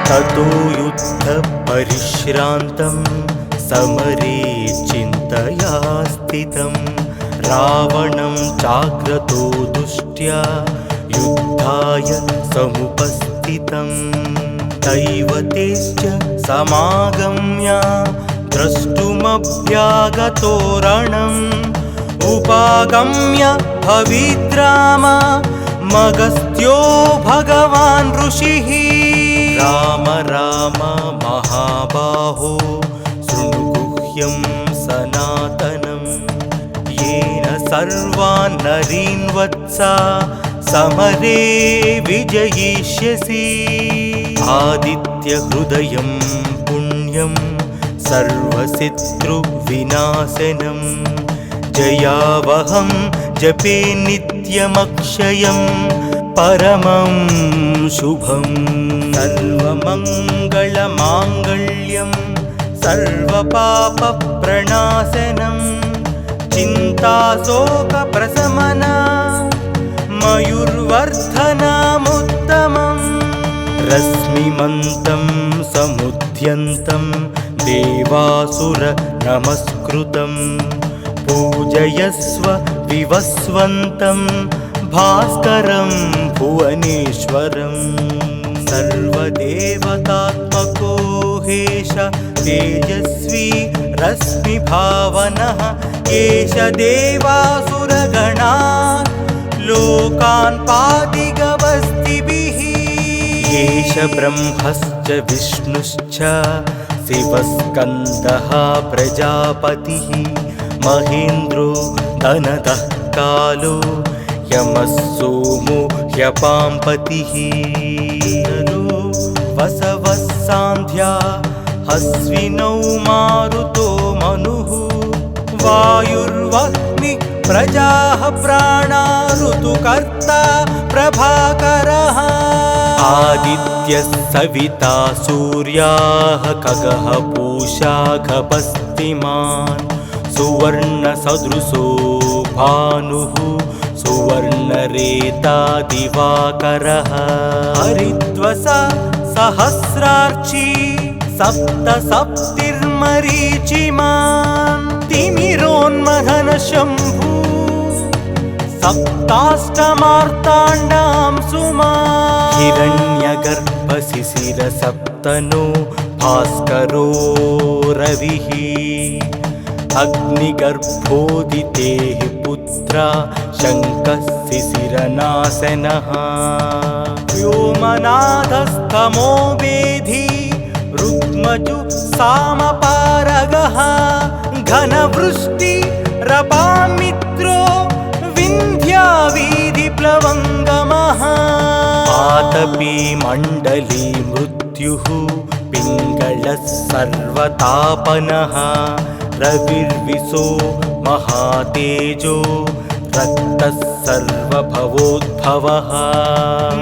ततो युद्धपरिश्रान्तं समरे चिन्तया स्थितं रावणं चाग्रतो दुष्ट्या युद्धाय समुपस्थितं दैवतेश्च समागम्य द्रष्टुमभ्यागतो रणम् उपागम्य भविद्राम मगस्त्यो भगवान् ऋषिः राम राम महाबाहो शृणु गुह्यं सनातनं येन सर्वान् नरीन् वत्सा समरे विजयिष्यसि आदित्यहृदयं पुण्यं सर्वशत्रुविनाशनं जयावहं जपे नित्यमक्षयं परमं शुभं सर्वमङ्गलमाङ्गल्यं सर्वपापप्रणाशनं चिन्ताशोकप्रशमना मयूर्वर्धनमुत्तमम् रश्मिमन्तं समुद्यन्तं देवासुर नमस्कृतं पूजयस्व विवस्वन्तं भास्करं भुवनेश्वरं सर्वदेवतात्मको हेश तेजस्वी रश्मिभावनः एष देवासुरगणान् लोकान् पादिगवस्तिभिः एष ब्रह्मश्च विष्णुश्च शिवस्कन्दः प्रजापतिः महेन्द्रो धनदः कालो यमः सोमो ह्यपाम्पतिः वसवः सान्ध्या हस्विनौ मारुतो मनुः वायुर्वह्नि प्रजाः प्राणा ऋतुकर्ता प्रभाकरः आदित्यः सविता सूर्याः खगः पूषा गभस्तिमान् सुवर्णसदृशो भानुः सुवर्णरेता दिवाकरः हरिद्वसा सहस्रार्ची सप्तसप्तिर्मरीचिमान् तिमिरोन्मथनशम्भु सप्ताष्टमार्ताण्डां सुमान् हिरण्यगर्भशिशिरसप्तनो भास्करो रविः अग्निगर्भोदितेः पुत्रा शङ्कः शिशिरनाशनः व्योमनाथस्तमो वेधी रुग्मजु सामपारगः घनवृष्टिरपामित्रो विन्ध्यावीधिप्लवङ्गमः आतपी मण्डली मृत्युः पिङ्गलः सर्वतापनः रविर्विशो महातेजो रक्तः सर्वभवोद्भवः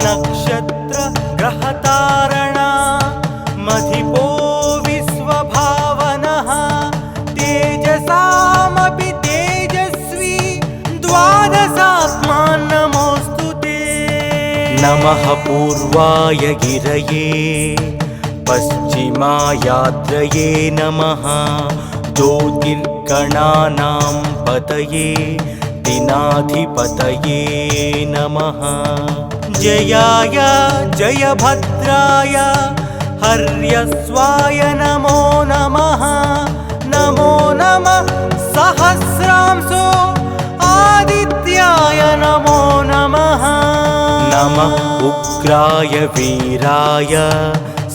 नक्षत्र ग्रहतारणा मधिपो विश्वभावनः तेजसामपि तेजस्वी द्वादशात्मान् नमोऽस्तु ते नमः पूर्वाय गिरये पश्चिमायाद्रये नमः ज्योतिर्गणानां पतये दिनाधिपतये नमः जयाय जयभद्राय हर्यस्वाय नमो नमः नमो नमः सहस्रांशो आदित्याय नमो नमः नमः उग्राय वीराय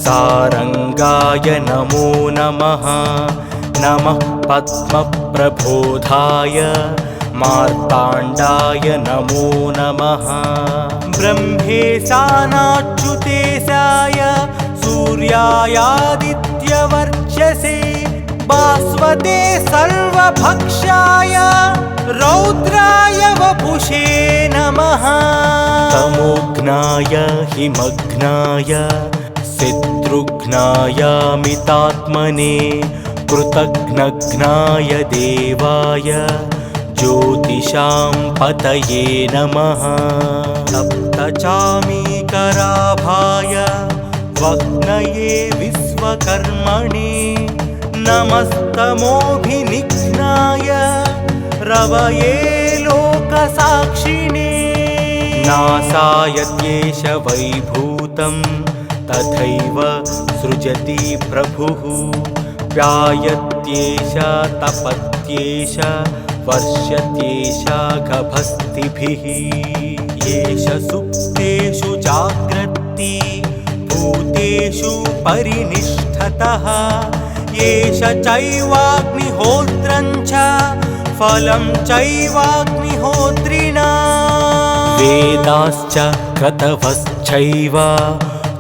सारंगाय नमो नमः नमः पद्मप्रबोधाय मार्ताण्डाय नमो नमः ब्रह्मेशानाच्युतेशाय सूर्यायादित्यवर्चसे भास्वते सर्वभक्षाय रौद्राय वपुषे नमः तमोघ्नाय हिमघ्नाय शत्रुघ्नायामितात्मने कृतघ्नघ्नाय देवाय ज्योतिषां पतये नमः सप्तचामीकराभाय वह्न पूर्णये विश्वकर्मणे नमस्तमोऽभिनिघ्नाय रवये लोकसाक्षिणे नासायत्येष वैभूतं तथैव सृजति प्रभुः व्यायत्येष तपत्येष वर्ष्यत्येष गभस्तिभिः येष सुप्तेषु जाग्रत्ति भूतेषु परिनिष्ठतः येष चैवाग्निहोत्रं च फलं चैवाग्निहोत्रिणा वेदाश्च क्रतवश्चैव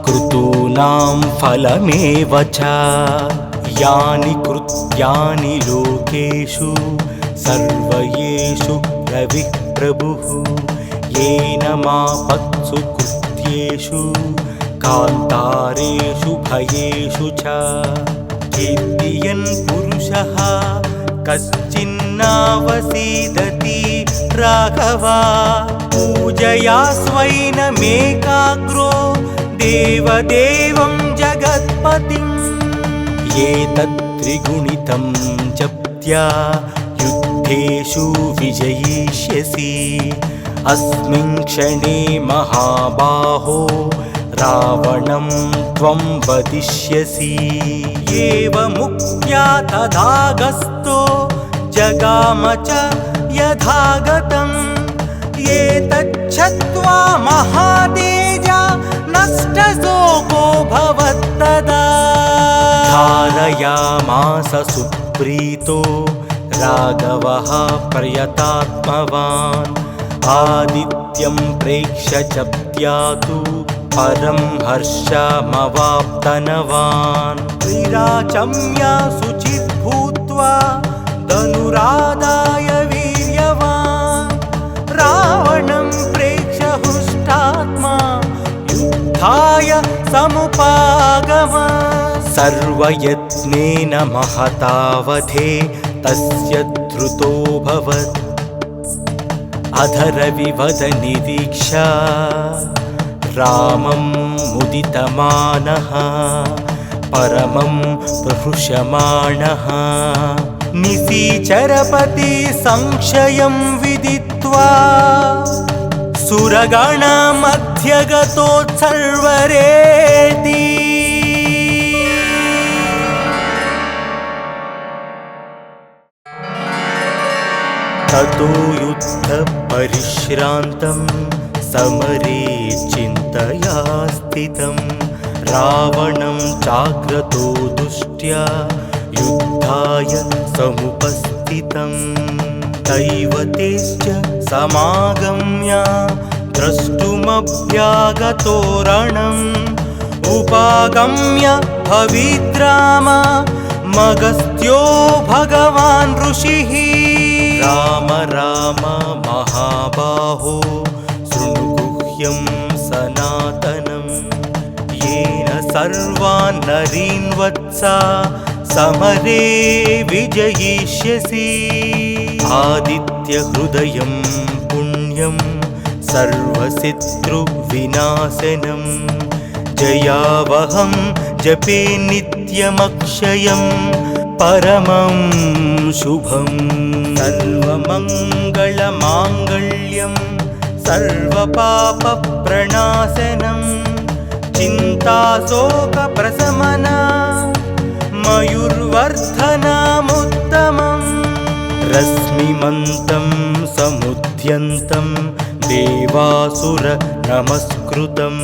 क्रतूनां फलमेव च यानि कृत्यानि लोकेषु सर्वयेषु रविः प्रभुः येन मापत्सु कृत्येषु कान्तारेषु भयेषु च कीर्तयन् पुरुषः कश्चिन्नावसीदति राघवा पूजया स्वैनमेकाग्रो देवदेवं जगत्पतिम् एतत्त्रिगुणितं जप्त्या युद्धेषु विजयिष्यसि अस्मिन् क्षणे महाबाहो रावणं त्वं वदिष्यसि एवमुक्त्या तदागस्तो जगाम च यथागतम् एतच्छ्रुत्वा महातेजा नष्टशोको भवत्तदा धारयामास सुप्रीतो राघवः प्रयतात्मवान् आदित्यं प्रेक्ष्य जप्त्यातु परं हर्षमवाप्तनवान् विराचम्य शुचित् भूत्वा धनुरादाय वीर्यवान् रावणं प्रेक्ष्य हुष्टात्मा युद्धाय समुपागम सर्वयत्नेन महतावधे तस्य धृतोऽभवत् अधरविवदनिरीक्षा रामं मुदितमानः परमं प्रहृष्यमाणः निशिचरपति संशयं विदित्वा सुरगणमध्यगतोत्सर्वरेति ततो युद्धपरिश्रान्तं समरे चिन्तया स्थितं रावणं चाग्रतो दुष्ट्या युद्धाय समुपस्थितं दैवतेश्च समागम्य द्रष्टुमभ्यागतो रणम् उपागम्य भविद्राम मगस्त्यो भगवान् ऋषिः राम राम महाबाहो शृणु गुह्यं सनातनं येन सर्वान् नरीन् वत्सा समरे विजयिष्यसि आदित्यहृदयं पुण्यं सर्वशत्रुविनाशनं जयावहं जपे नित्यमक्षयं परमं शुभं सर्वमङ्गलमाङ्गल्यं सर्वपापप्रणाशनं चिन्ताशोकप्रशमना मयूर्वर्धनमुत्तमम् रश्मिमन्तं समुद्यन्तं देवासुर नमस्कृतं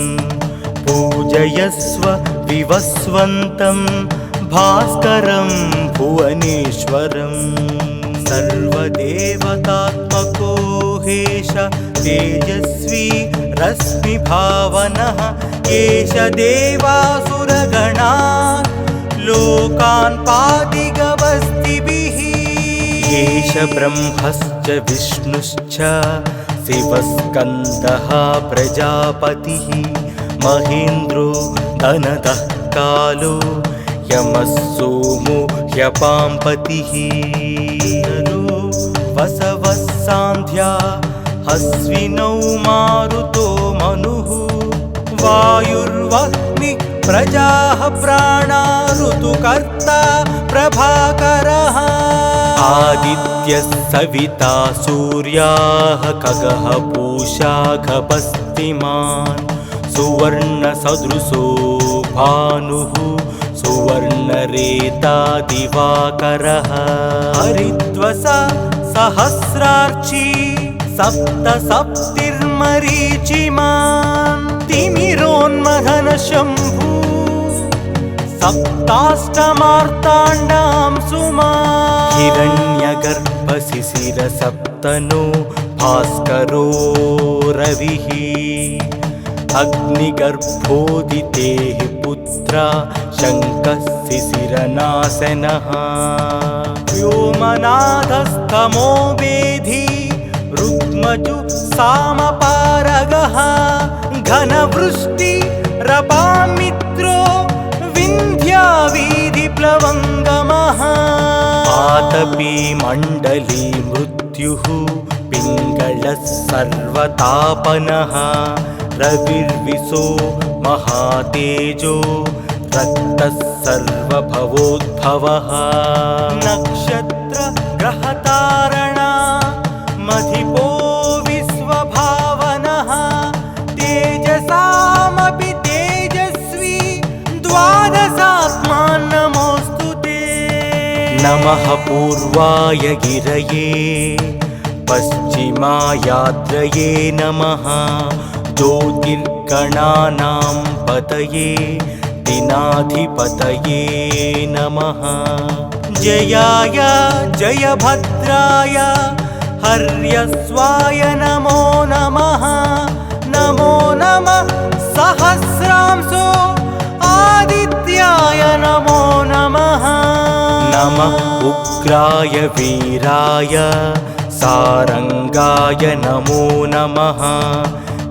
पूजयस्व विवस्वन्तं भास्करं भुवनेश्वरं सर्वदेवतात्मको हेश तेजस्वी रश्मिभावनः एष देवासुरगणान् लोकान् पातिगवस्तिभिः एष ब्रह्मश्च विष्णुश्च शिवस्कन्दः प्रजापतिः महेन्द्रो धनदः कालो यमः सोमो ह्यपाम्पतिः वसवः सान्ध्या हस्विनौ मारुतो मनुः वायुर्वह्नि प्रजाः प्राणा ऋतुकर्ता प्रभाकरः आदित्यः सविता सूर्याः खगः पूषा गभस्तिमान् सुवर्णसदृशो भानुः सुवर्णरेता दिवाकरः हरिद्वसा सहस्रार्ची सप्तसप्तिर्मरीचिमान् तिमिरोन्मथनशम्भु सप्ताष्टमार्ताण्डां सुमान् हिरण्यगर्भशिशिरसप्तनो भास्करो रविः अग्निगर्भोदितेः पुत्रा शङ्कः शिशिरनाशनः व्योमनाथस्तमो वेधी रुग्मजु सामपारगः घनवृष्टि रपामित्रो विन्ध्यावीधिप्लवङ्गमः आतपी मण्डली मृत्युः पिङ्गलः सर्वतापनः रविर्विशो महातेजो रक्तः सर्वभवोद्भवः नक्षत्र ग्रहतारणा मधिपो विश्वभावनः तेजसामपि तेजस्वी द्वादशात्मान् नमोऽस्तु ते नमः पूर्वाय गिरये पश्चिमायाद्रये नमः ज्योतिर्गणानां पतये दिनाधिपतये नमः जयाय जयभद्राय हर्यस्वाय नमो नमः नमो नमः सहस्रांशो आदित्याय नमो नमः नमः उग्राय वीराय सारंगाय नमो नमः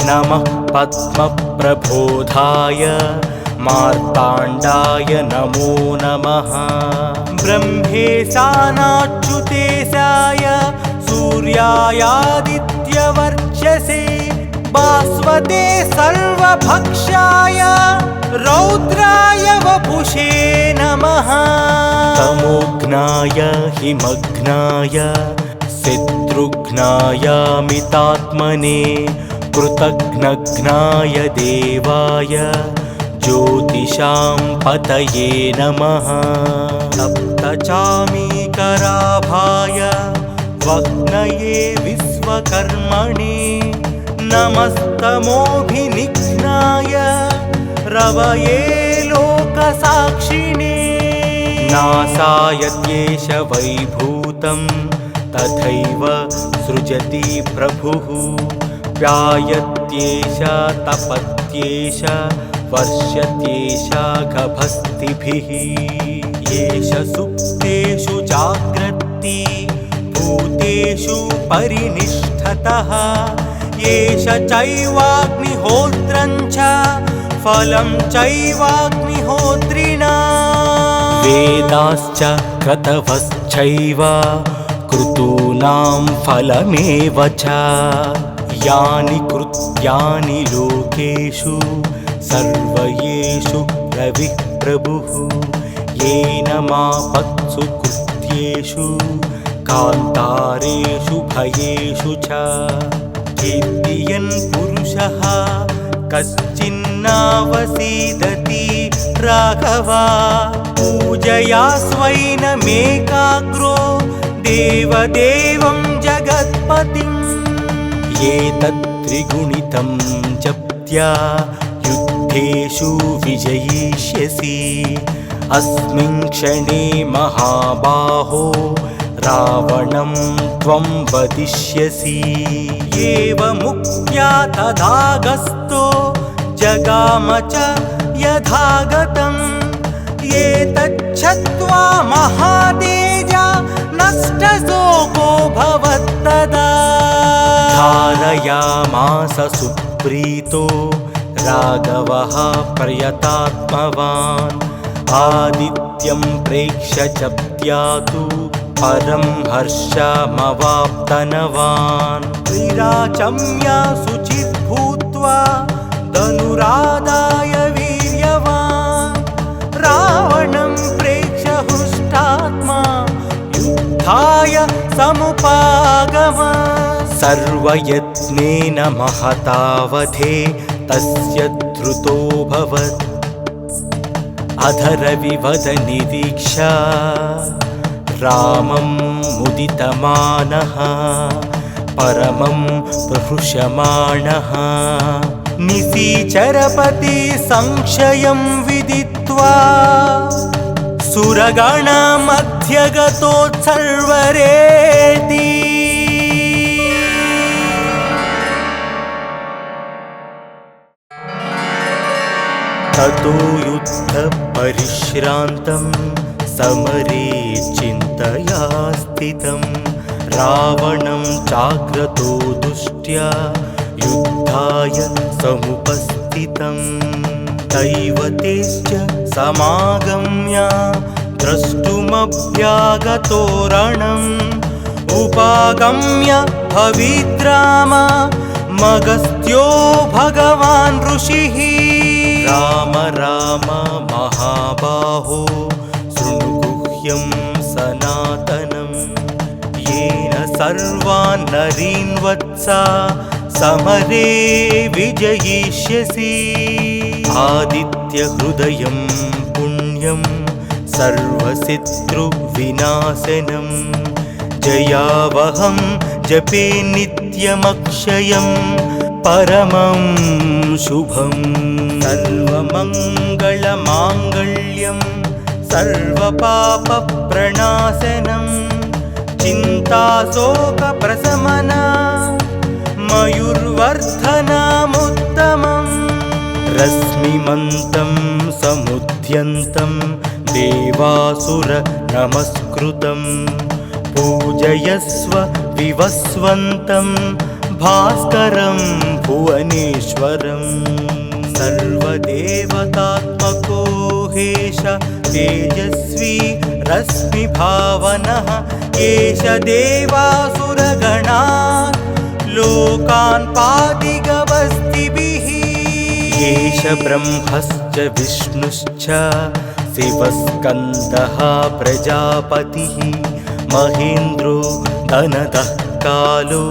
नमः पद्मप्रबोधाय मार्ताण्डाय नमो नमः ब्रह्मेशानाच्युतेशाय सूर्यायादित्यवर्चसे भास्वते सर्वभक्षाय रौद्राय वपुषे नमः तमोघ्नाय हिमघ्नाय शत्रुघ्नायामितात्मने कृतघ्नघ्नाय देवाय ज्योतिषां पतये नमः सप्तचामीकराभाय वह्नये विश्वकर्मणे नमस्तमोभिनिघ्नाय रवये लोकसाक्षिणे नासाय त्येष वैभूतं तथैव सृजति प्रभुः व्यायत्येष तपत्येष वर्ष्यत्येष गभस्तिभिः येष सुप्तेषु जाग्रत्ति भूतेषु परिनिष्ठतः येष चैवाग्निहोत्रं च फलं चैवाग्निहोत्रिणा वेदाश्च क्रतवश्चैव क्रतूनां फलमेव च यानि कृत्यानि लोकेषु सर्वयेषु रविः प्रभुः येन मापत्सु कृत्येषु कान्तारेषु भयेषु च कीर्तियन् पुरुषः कश्चिन्नावसीदति राघवा पूजया स्वैनमेकाग्रो देवदेवं जगत्पतिम् एतत्त्रिगुणितं जप्त्या युद्धेषु विजयिष्यसि अस्मिन् क्षणे महाबाहो रावणं त्वं वदिष्यसि एवमुक्त्या तदागस्तो जगाम च यथागतम् एतच्छत्वा महातेजा नष्टशोको भवत्तदा धारयामास सुप्रीतो राघवः प्रयतात्मवान् आदित्यं प्रेक्ष्य जप्त्यातु परं हर्षमवाप्तनवान् विराचम्य शुचिर्भूत्वा धनुरादाय वीर्यवान् सर्वयत्नेन महतावधे तस्य धृतोऽभवत् अधरविवदनिरीक्षा रामं मुदितमानः परमं प्रहृष्यमाणः निशीचरपति संशयं विदित्वा सुरगणमध्यगतोत्सर्वरेति ततो युद्धपरिश्रान्तं समरे चिन्तया स्थितं रावणं चाग्रतो दुष्ट्या युद्धाय समुपस्थितं दैवतेश्च समागम्य द्रष्टुमभ्यागतो रणम् उपागम्य भविद्राम मगस्त्यो भगवान् ऋषिः राम राम महाबाहो शृणु गुह्यं सनातनं येन सर्वान् नरीन् वत्सा समरे विजयिष्यसि आदित्यहृदयं पुण्यं सर्वशत्रुविनाशनं जयावहं जपे नित्यमक्षयं परमं शुभं सर्वमङ्गलमाङ्गल्यं सर्वपापप्रणाशनं चिन्ताशोकप्रशमना मयूर्वर्धनमुत्तमम् रश्मिमन्तं समुद्यन्तं देवासुर नमस्कृतं पूजयस्व विवस्वन्तं भास्करं भुवनेश्वरं सर्वदेवतात्मको हेश तेजस्वी रश्मिभावनः एष देवासुरगणान् लोकान् पादिगवस्तिभिः एष ब्रह्मश्च विष्णुश्च शिवस्कन्दः प्रजापतिः महेन्द्रो धनदः कालो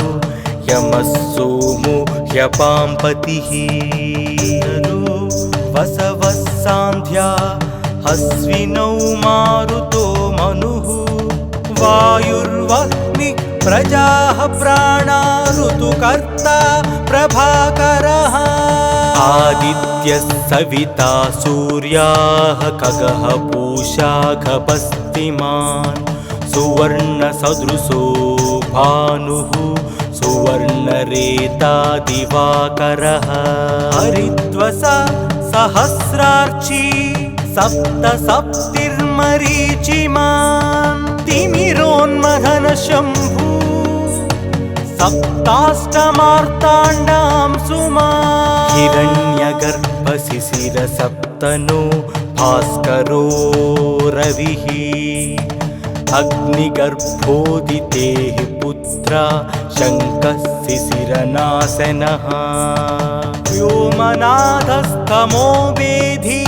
यमः सोमो ह्यपाम्पतिः वसवः सान्ध्या हस्विनौ मारुतो मनुः वायुर्वह्नि प्रजाः प्राणा ऋतुकर्ता प्रभाकरः आदित्यः सविता सूर्याः खगः पूषा गभस्तिमान् सुवर्णसदृशो भानुः सुवर्णरेता दिवाकरः हरिद्वसा सहस्रार्ची सप्तसप्तिर्मरीचिमान् तिमिरोन्मथनशम्भु सप्ताष्टमार्ताण्डां सुमान् हिरण्यगर्भशिशिरसप्तनो भास्करो रविः अग्निगर्भोदितेः पुत्रा शङ्कः शिशिरनाशनः व्योमनाथस्तमो वेधी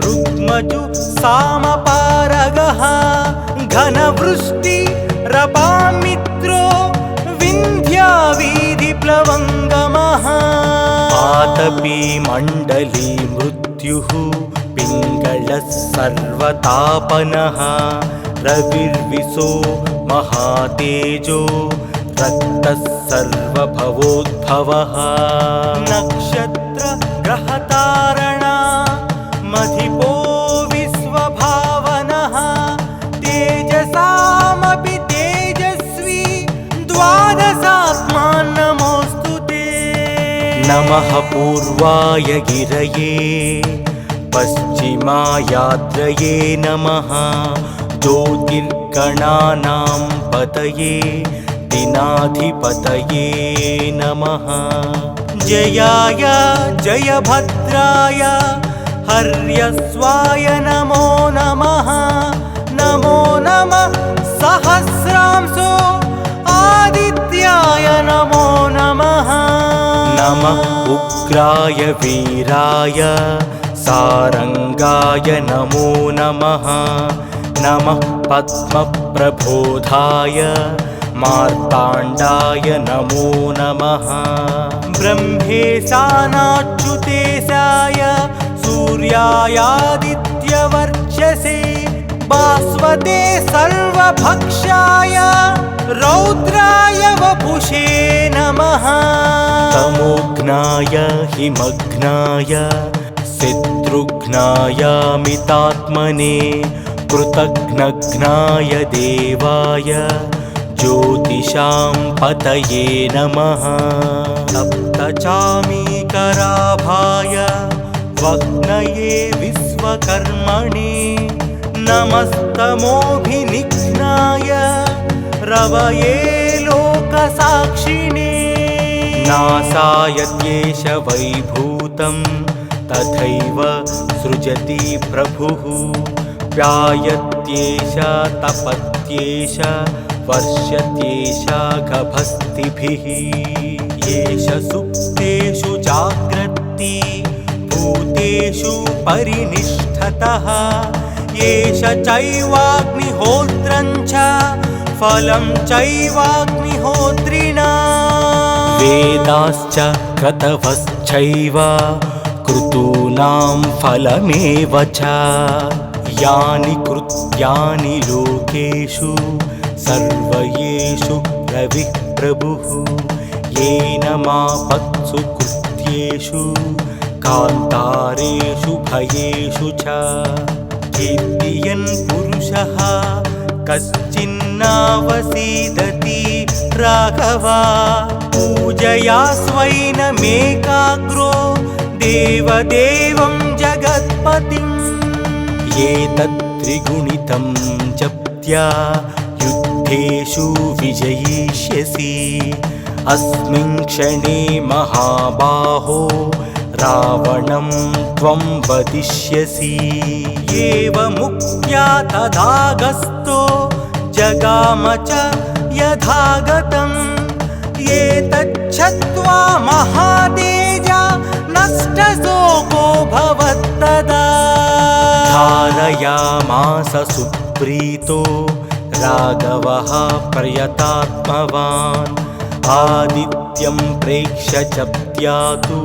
रुग्मजु सामपारगः घनवृष्टि रपामित्रो विन्ध्यावीधिप्लवङ्गमः आतपी मण्डली मृत्युः पिङ्गलः सर्वतापनः रविर्विशो महातेजो रक्तः सर्वभवोद्भवः नक्षत्र ग्रहतारणा मधिपो विश्वभावनः तेजसामपि तेजस्वी द्वादशात्मान् नमोऽस्तु ते नमः पूर्वाय गिरये पश्चिमायाद्रये नमः ज्योतिर्गणानां पतये दिनाधिपतये नमः जयाय जयभद्राय हर्यस्वाय नमो नमः नमो नमः सहस्रांशो आदित्याय नमो नमः नमः उग्राय वीराय सारंगाय नमो नमः नमः पद्मप्रबोधाय मार्ताण्डाय नमो नमः। ब्रह्मेशानाच्युतेशाय सूर्यायादित्यवर्चसे भास्वते सर्वभक्षाय रौद्राय वपुषे नमः। तमोघ्नाय हिमघ्नाय शत्रुघ्नायामितात्मने कृतघ्नघ्नाय देवाय ज्योतिषां पतये नमः। सप्तचामीकराभाय वह्नये विश्वकर्मणे नमस्तमोभिनिघ्नाय रवये लोकसाक्षिणे। नासायत्येष वैभूतं तथैव सृजति प्रभुः व्यायत्येष तपत्येष वर्षत्येष गभस्तिभिः। येष सुप्तेषु जाग्रत्ति भूतेषु परिनिष्ठतः येष चैवाग्निहोत्रं च फलं चैवाग्निहोत्रिणा। वेदाश्च क्रतवश्चैव क्रतूनां फलमेव च यानि कृत्यानि लोकेषु सर्वयेषु रविः प्रभुः येन मापत्सु कृत्येषु कान्तारेषु भयेषु च। कीर्तयन् पुरुषः कश्चिन्नावसीदति राघवा पूजया स्वैनमेकाग्रो देवदेवं जगत्पतिम्। एतत्त्रिगुणितं जप्त्या युद्धेषु विजयिष्यसि अस्मिन् क्षणे महाबाहो रावणं त्वं वदिष्यसि। एवमुक्त्या तदागस्तो जगाम च यथागतम् एतच्छ्रुत्वा महातेजा नष्टशोको भवत्तदा। धारयामास सुप्रीतो राघवः प्रयतात्मवान् आदित्यं प्रेक्ष्य जप्त्यातु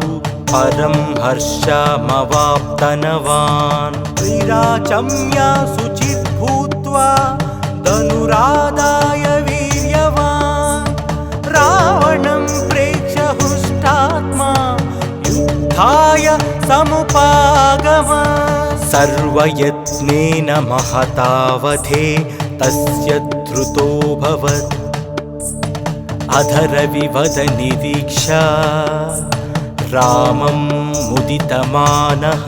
परं हर्षमवाप्तनवान्। विराचम्य शुचिः भूत्वा धनुरादाय वीर्यवान् रावणं प्रेक्ष्य हुष्टात्मा युद्धाय समुपागम। सर्वयत्नेन महतावधे तस्य धृतोऽभवत् अधरविवदनिरीक्षा रामं मुदितमानः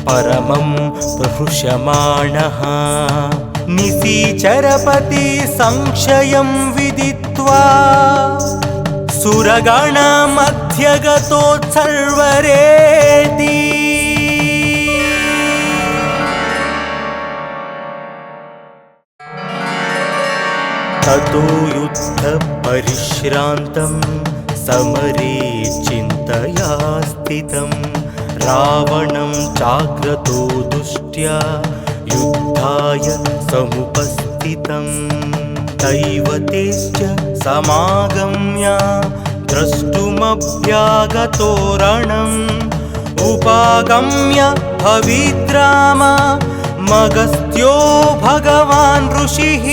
परमं प्रहृष्यमाणः। निशिचरपति संशयं विदित्वा सुरगणमध्यगतोत्सर्वरेति। ततो युद्धपरिश्रान्तं समरे चिन्तया स्थितं रावणं चाग्रतो दुष्ट्या युद्धाय समुपस्थितं। दैवतेश्च समागम्य द्रष्टुमभ्यागतो रणम् उपागम्य भविद्राम मगस्त्यो भगवान् ऋषिः।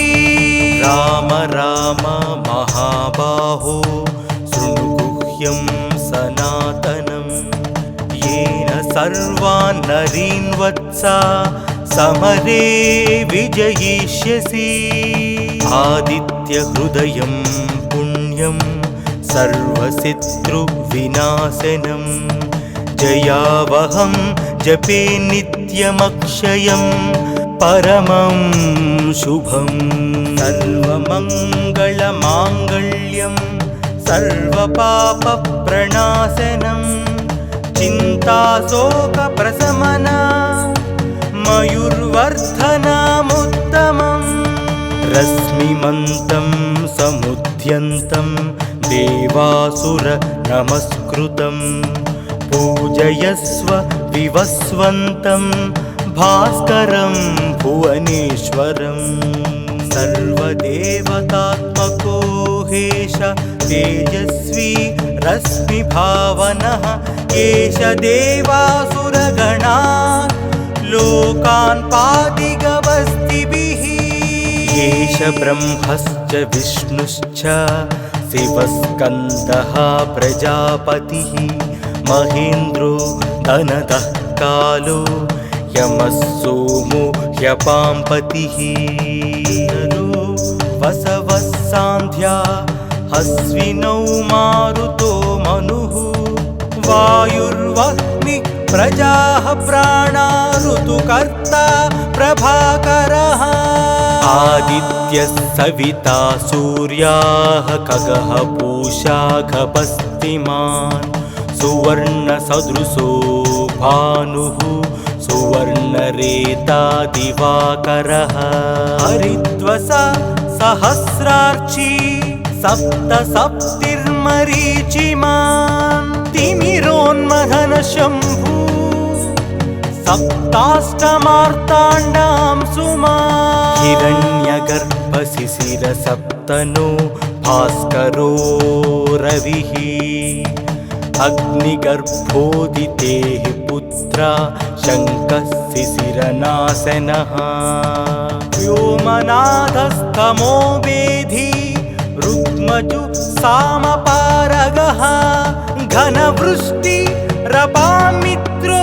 राम राम महाबाहो शृणु गुह्यं सनातनं येन सर्वान् नरीन् वत्सा समरे विजयिष्यसि। आदित्यहृदयं पुण्यं सर्वशत्रुविनाशनं जयावहं जपे नित्यमक्षयं परमं शुभम्। सर्वमङ्गलमाङ्गल्यं सर्वपापप्रणाशनं चिन्ताशोकप्रशमना मयूर्वर्धनमुत्तमम्। रश्मिमन्तं समुद्यन्तं देवासुर नमस्कृतं पूजयस्व विवस्वन्तं भास्करं भुवनेश्वरम्। सर्वदेवतात्मको हेश तेजस्वी रश्मिभावनः एष देवासुरगणान् लोकान् पातिगवस्तिभिः एष ब्रह्मश्च विष्णुश्च शिवस्कन्दः प्रजापतिः महेन्द्रो धनदः कालो यमः सोमो ह्यपाम्पतिः वसवः सान्ध्या अश्विनौ मारुतो मनुः वायुर्वह्निः प्रजाः प्राणा ऋतुकर्ता प्रभाकरः आदित्यः सविता सूर्याः खगः पूषा गभस्तिमान् सुवर्णसदृशो भानुः सुवर्णरेता दिवाकरः हरिद्वसा सहस्रार्ची सप्तसप्तिर्मरीचिमान् तिमिरोन्मथन शम्भु सप्ताष्टमार्ताण्डां सुमान् हिरण्यगर्भशिशिर सप्तनो भास्करो रविः अग्निगर्भोदितेः पुत्रा शङ्कः शिशिरनाशनः व्योमनाथस्तमो वेधी रुग्मजु सामपारगः घनवृष्टि रपामित्रो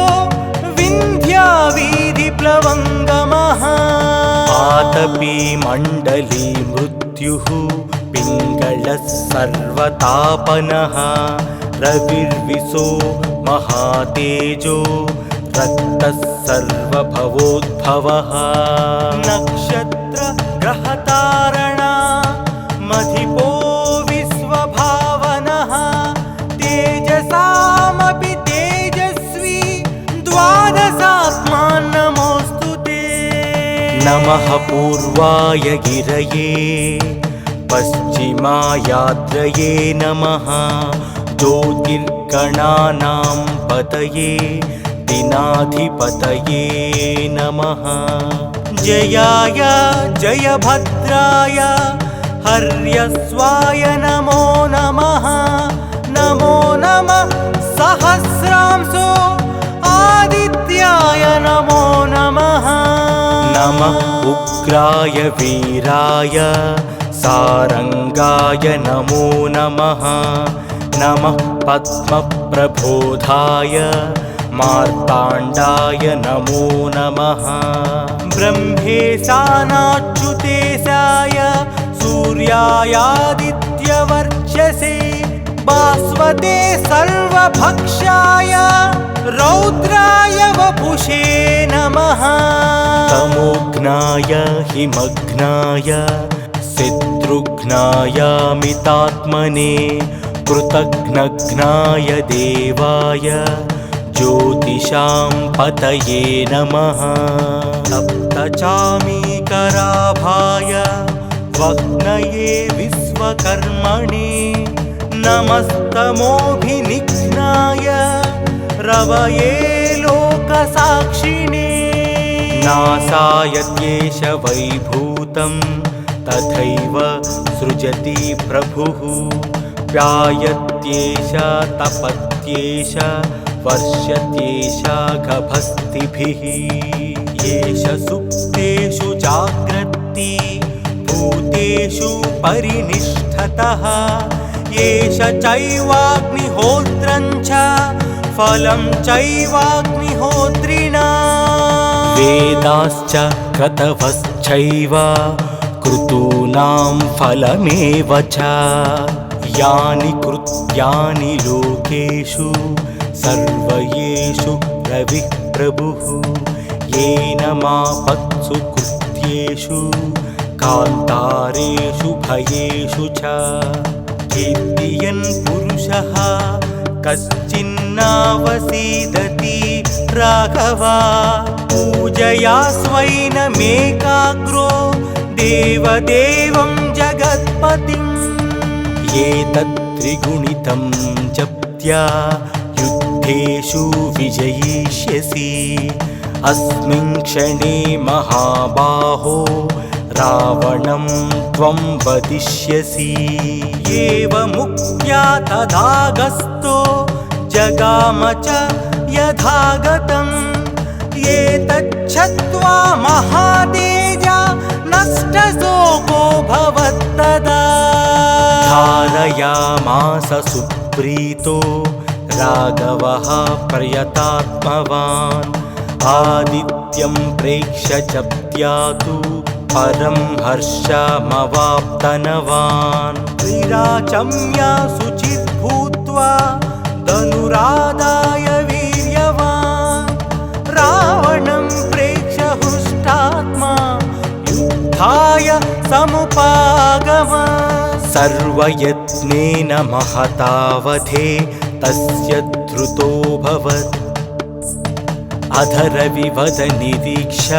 विन्ध्यावीधिप्लवङ्गमः आतपी मण्डली मृत्युः पिङ्गलः सर्वतापनः रविर्विशो महातेजो रक्तः सर्वभवोद्भवः नक्षत्र ग्रहतारणा मधिपो विश्वभावनः तेजसामपि तेजस्वी द्वादशात्मान् नमोऽस्तु ते नमः पूर्वाय गिरये पश्चिमायाद्रये नमः ज्योतिर्गणानां पतये दिनाधिपतये नमः जयाय जयभद्राय हर्यस्वाय नमो नमः नमो नमः सहस्रांशो आदित्याय नमो नमः नमः उग्राय वीराय सारंगाय नमो नमः नमः पद्मप्रबोधाय मार्ताण्डाय नमो नमः ब्रह्मेशानाच्युतेशाय सूर्यायादित्यवर्चसे भास्वते सर्वभक्षाय रौद्राय वपुषे नमः तमोघ्नाय हिमघ्नाय शत्रुघ्नायामितात्मने कृतघ्नघ्नाय देवाय ज्योतिषां पतये नमः सप्तचामीकराभाय वह्नये विश्वकर्मणे नमस्तमोभिनिघ्नाय रवये लोकसाक्षिणे नासाय त्येष वैभूतं तथैव सृजति प्रभुः व्यायत्येष तपत्येष वर्ष्यत्येष गभस्तिभिः येष सुप्तेषु जाग्रत्ति भूतेषु परिनिष्ठतः येष चैवाग्निहोत्रं च फलं चैवाग्निहोत्रिणा वेदाश्च क्रतवश्चैव क्रतूनां फलमेव च यानि कृत्यानि लोकेषु सर्वयेषु रविः प्रभुः येन मापत्सु कृत्येषु कान्तारेषु भयेषु च कीर्तियन् पुरुषः कश्चिन्नावसीदति राघवा पूजया स्वैनमेकाग्रो देवदेवं जगत्पतिम् एतत्त्रिगुणितं जप्त्या युद्धेषु विजयिष्यसि अस्मिन् क्षणे महाबाहो रावणं त्वं वदिष्यसि। एवमुक्त्या तदागस्तो जगाम च यथागतम्। एतच्छ्रुत्वा महातेजा नष्टशोको भवत्तदा। धारयामास सुप्रीतो राघवः प्रयतात्मवान्। आदित्यं प्रेक्ष्य च त्यातु परं हर्षमवाप्तनवान्। त्रिराचम्या शुचित् भूत्वा धनुरादाय वीर्यवान्। रावणं प्रेक्ष्य हृष्टात्मा युद्धाय समुपागमत्। सर्वयत्नेन महतावधे तस्य धृतोऽभवत्। अधरविवदनिरीक्ष्य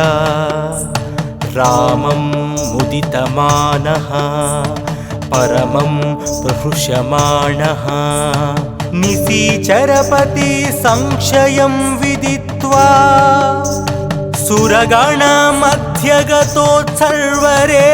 रामं मुदितमानः परमं प्रहृष्यमाणः। निशिचरपति संशयं विदित्वा सुरगणमध्यगतोत्सर्वरे।